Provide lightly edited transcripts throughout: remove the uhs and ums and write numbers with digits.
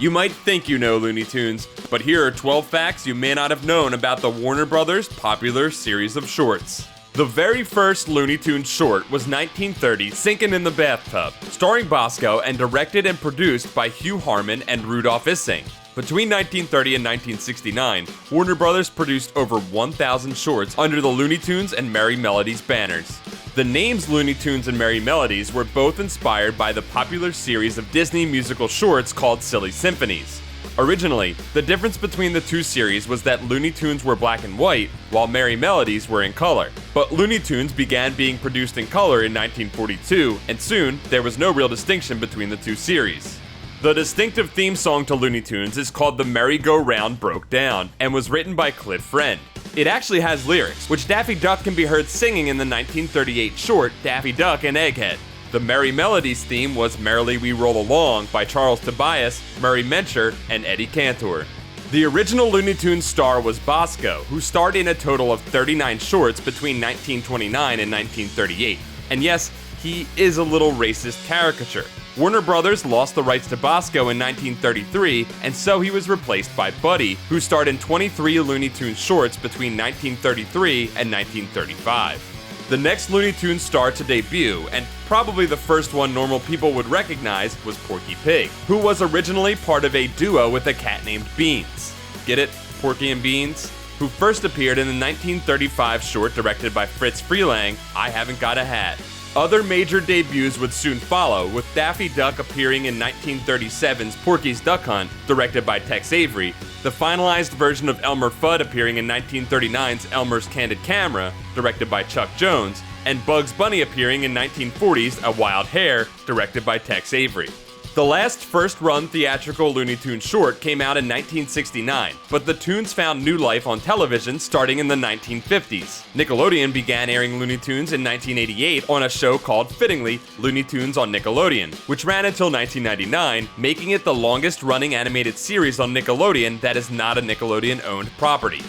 You might think you know Looney Tunes, but here are 12 facts you may not have known about the Warner Brothers' popular series of shorts. The very first Looney Tunes short was 1930's Sinkin' in the Bathtub, starring Bosco and directed and produced by Hugh Harman and Rudolph Ising. Between 1930 and 1969, Warner Brothers produced over 1,000 shorts under the Looney Tunes and Merry Melodies banners. The names Looney Tunes and Merry Melodies were both inspired by the popular series of Disney musical shorts called Silly Symphonies. Originally, the difference between the two series was that Looney Tunes were black and white, while Merry Melodies were in color. But Looney Tunes began being produced in color in 1942, and soon, there was no real distinction between the two series. The distinctive theme song to Looney Tunes is called The Merry-Go-Round Broke Down, and was written by Cliff Friend. It actually has lyrics, which Daffy Duck can be heard singing in the 1938 short Daffy Duck and Egghead. The Merry Melodies theme was Merrily We Roll Along by Charles Tobias, Murray Mencher, and Eddie Cantor. The original Looney Tunes star was Bosco, who starred in a total of 39 shorts between 1929 and 1938. And yes, he is a little racist caricature. Warner Brothers lost the rights to Bosco in 1933, and so he was replaced by Buddy, who starred in 23 Looney Tunes shorts between 1933 and 1935. The next Looney Tunes star to debut, and probably the first one normal people would recognize, was Porky Pig, who was originally part of a duo with a cat named Beans. Get it? Porky and Beans? Who first appeared in the 1935 short directed by Fritz Freleng, I Haven't Got a Hat. Other major debuts would soon follow, with Daffy Duck appearing in 1937's Porky's Duck Hunt, directed by Tex Avery, the finalized version of Elmer Fudd appearing in 1939's Elmer's Candid Camera, directed by Chuck Jones, and Bugs Bunny appearing in 1940's A Wild Hare, directed by Tex Avery. The last first-run theatrical Looney Tunes short came out in 1969, but the tunes found new life on television starting in the 1950s. Nickelodeon began airing Looney Tunes in 1988 on a show called, fittingly, Looney Tunes on Nickelodeon, which ran until 1999, making it the longest-running animated series on Nickelodeon that is not a Nickelodeon-owned property.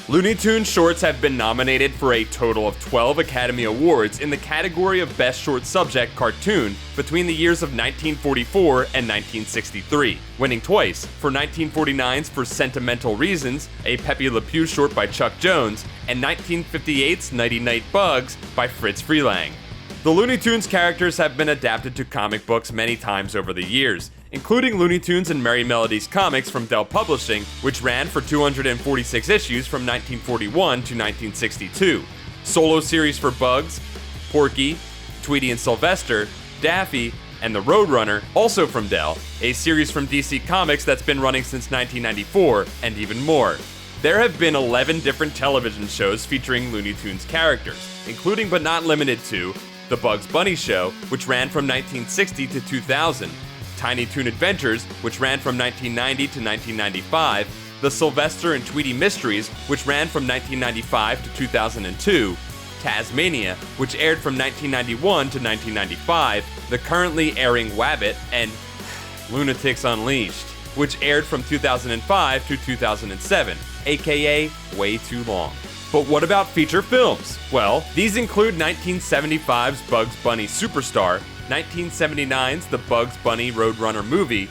Looney Tunes shorts have been nominated for a total of 12 Academy Awards in the category of Best Short Subject Cartoon between the years of 1944 and 1963, winning twice, for 1949's For Sentimental Reasons, a Pepe Le Pew short by Chuck Jones, and 1958's Nighty Night Bugs by Fritz Freleng. The Looney Tunes characters have been adapted to comic books many times over the years, including Looney Tunes and Merry Melodies comics from Dell Publishing, which ran for 246 issues from 1941 to 1962, solo series for Bugs, Porky, Tweety and Sylvester, Daffy, and the Roadrunner, also from Dell, a series from DC Comics that's been running since 1994, and even more. There have been 11 different television shows featuring Looney Tunes characters, including but not limited to The Bugs Bunny Show, which ran from 1960 to 2000, Tiny Toon Adventures, which ran from 1990 to 1995, The Sylvester and Tweety Mysteries, which ran from 1995 to 2002, Tasmania, which aired from 1991 to 1995, the currently airing Wabbit, and Lunatics Unleashed, which aired from 2005 to 2007, aka way too long. But what about feature films? Well, these include 1975's Bugs Bunny Superstar, 1979's The Bugs Bunny Roadrunner Movie,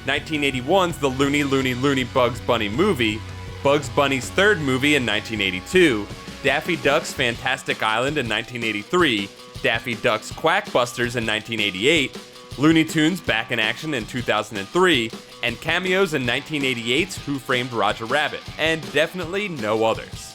1981's The Looney Bugs Bunny Movie, Bugs Bunny's third movie in 1982, Daffy Duck's Fantastic Island in 1983, Daffy Duck's Quackbusters in 1988, Looney Tunes Back in Action in 2003, and cameos in 1988's Who Framed Roger Rabbit, and definitely no others.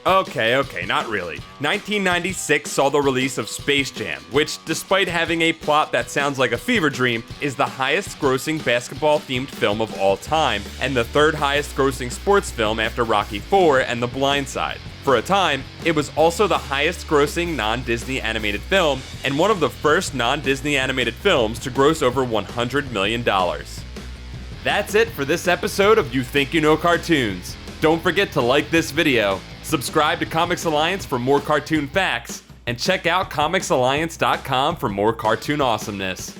Okay, not really. 1996 saw the release of Space Jam, which, despite having a plot that sounds like a fever dream, is the highest grossing basketball-themed film of all time, and the third highest grossing sports film after Rocky IV and The Blind Side. For a time, it was also the highest grossing non-Disney animated film, and one of the first non-Disney animated films to gross over $100 million. That's it for this episode of You Think You Know Cartoons. Don't forget to like this video, subscribe to Comics Alliance for more cartoon facts, and check out comicsalliance.com for more cartoon awesomeness.